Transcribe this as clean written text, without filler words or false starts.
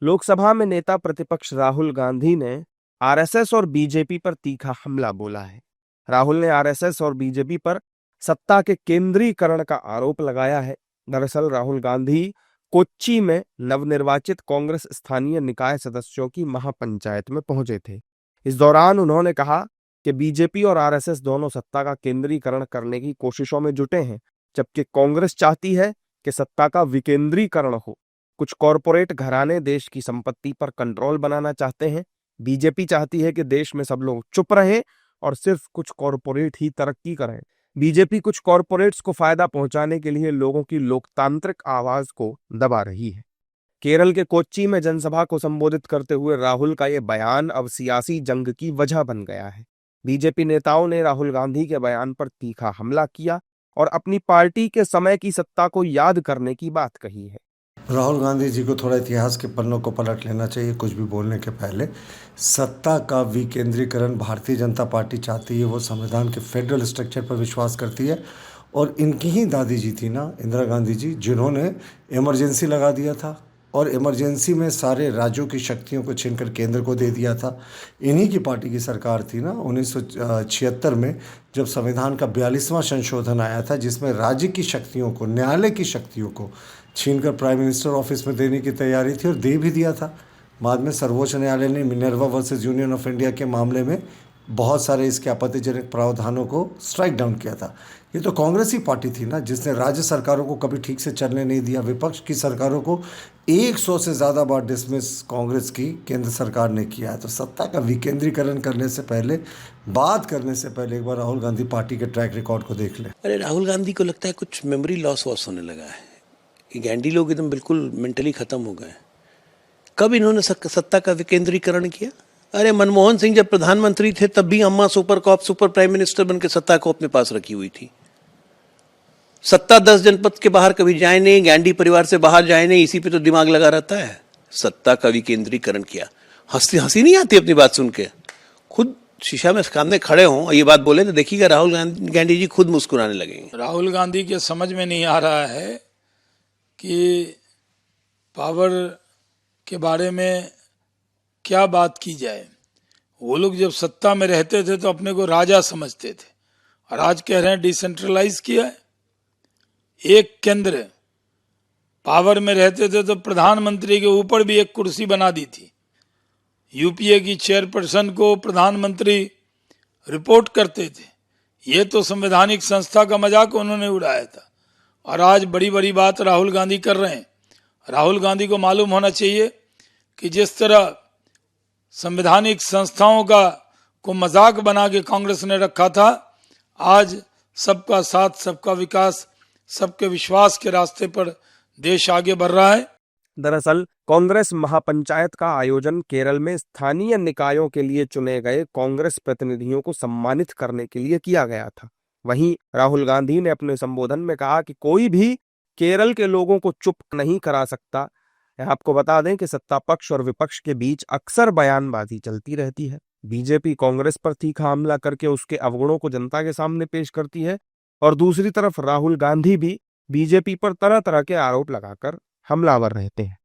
लोकसभा में नेता प्रतिपक्ष राहुल गांधी ने आरएसएस और बीजेपी पर तीखा हमला बोला है। राहुल ने आरएसएस और बीजेपी पर सत्ता के केंद्रीकरण का आरोप लगाया है। दरअसल राहुल गांधी कोच्चि में नवनिर्वाचित कांग्रेस स्थानीय निकाय सदस्यों की महापंचायत में पहुंचे थे। इस दौरान उन्होंने कहा कि बीजेपी और आरएसएस दोनों सत्ता का केंद्रीकरण करने की कोशिशों में जुटे हैं, जबकि कांग्रेस चाहती है कि सत्ता का विकेंद्रीकरण हो। कुछ कॉरपोरेट घराने देश की संपत्ति पर कंट्रोल बनाना चाहते हैं। बीजेपी चाहती है कि देश में सब लोग चुप रहें और सिर्फ कुछ कॉरपोरेट ही तरक्की करें। बीजेपी कुछ कॉरपोरेट्स को फायदा पहुंचाने के लिए लोगों की लोकतांत्रिक आवाज को दबा रही है। केरल के कोच्चि में जनसभा को संबोधित करते हुए राहुल का यह बयान अब सियासी जंग की वजह बन गया है। बीजेपी नेताओं ने राहुल गांधी के बयान पर तीखा हमला किया और अपनी पार्टी के समय की सत्ता को याद करने की बात कही है। राहुल गांधी जी को थोड़ा इतिहास के पन्नों को पलट लेना चाहिए कुछ भी बोलने के पहले। सत्ता का विकेंद्रीकरण भारतीय जनता पार्टी चाहती है, वो संविधान के फेडरल स्ट्रक्चर पर विश्वास करती है। और इनकी ही दादी जी थी ना, इंदिरा गांधी जी, जिन्होंने इमरजेंसी लगा दिया था और इमरजेंसी में सारे राज्यों की शक्तियों को छीनकर केंद्र को दे दिया था। इन्हीं की पार्टी की सरकार थी ना 1976 में, जब संविधान का 42वां संशोधन आया था, जिसमें राज्य की शक्तियों को, न्यायालय की शक्तियों को छीनकर प्राइम मिनिस्टर ऑफिस में देने की तैयारी थी और दे भी दिया था। बाद में सर्वोच्च न्यायालय ने Minerva versus union of India के मामले में बहुत सारे इसके आपत्तिजनक प्रावधानों को स्ट्राइक डाउन किया था। ये तो कांग्रेस ही पार्टी थी ना जिसने राज्य सरकारों को कभी ठीक से चलने नहीं दिया। विपक्ष की सरकारों को 100 से ज़्यादा बार डिसमिस कांग्रेस की केंद्र सरकार ने किया है। तो सत्ता का विकेंद्रीकरण करने से पहले, बात करने से पहले एक बार राहुल गांधी पार्टी के ट्रैक रिकॉर्ड को देख लें। अरे राहुल गांधी को लगता है कुछ मेमोरी लॉस होने लगा है। ये गांधी लोग एकदम बिल्कुल मेंटली ख़त्म हो गए। कब इन्होंने सत्ता का विकेंद्रीकरण किया? अरे मनमोहन सिंह जब प्रधानमंत्री थे तब भी अम्मा super cop, super prime minister बनकर सत्ता को अपने पास रखी हुई थी। सत्ता 10 जनपद के बाहर कभी जाए नहीं, गांधी परिवार से बाहर जाए नहीं, इसी पे तो दिमाग लगा रहता है। सत्ता का विकेंद्रीकरण किया। हंसी नहीं आती अपनी बात सुन के? खुद शीशा में सामने खड़े हों और ये बात बोले तो देखिएगा राहुल गांधी जी खुद मुस्कुराने लगेंगे। राहुल गांधी के समझ में नहीं आ रहा है कि पावर के बारे में क्या बात की जाए। वो लोग जब सत्ता में रहते थे तो अपने को राजा समझते थे और आज कह रहे हैं डिसेंट्रलाइज किया है। एक केंद्र पावर में रहते थे तो प्रधानमंत्री के ऊपर भी एक कुर्सी बना दी थी। यूपीए की चेयरपर्सन को प्रधानमंत्री रिपोर्ट करते थे। ये तो संवैधानिक संस्था का मजाक उन्होंने उड़ाया था और आज बड़ी बड़ी बात राहुल गांधी कर रहे हैं। राहुल गांधी को मालूम होना चाहिए कि जिस तरह संवैधानिक संस्थाओं को मजाक बना के कांग्रेस ने रखा था, आज सबका साथ, सबका विकास, सबके विश्वास के रास्ते पर देश आगे बढ़ रहा है। दरअसल कांग्रेस महापंचायत का आयोजन केरल में स्थानीय निकायों के लिए चुने गए कांग्रेस प्रतिनिधियों को सम्मानित करने के लिए किया गया था। वहीं राहुल गांधी ने अपने संबोधन में कहा कि कोई भी केरल के लोगों को चुप नहीं करा सकता। आपको बता दें कि सत्ता पक्ष और विपक्ष के बीच अक्सर बयानबाजी चलती रहती है। बीजेपी कांग्रेस पर तीखा हमला करके उसके अवगुणों को जनता के सामने पेश करती है और दूसरी तरफ राहुल गांधी भी बीजेपी पर तरह तरह के आरोप लगाकर हमलावर रहते हैं।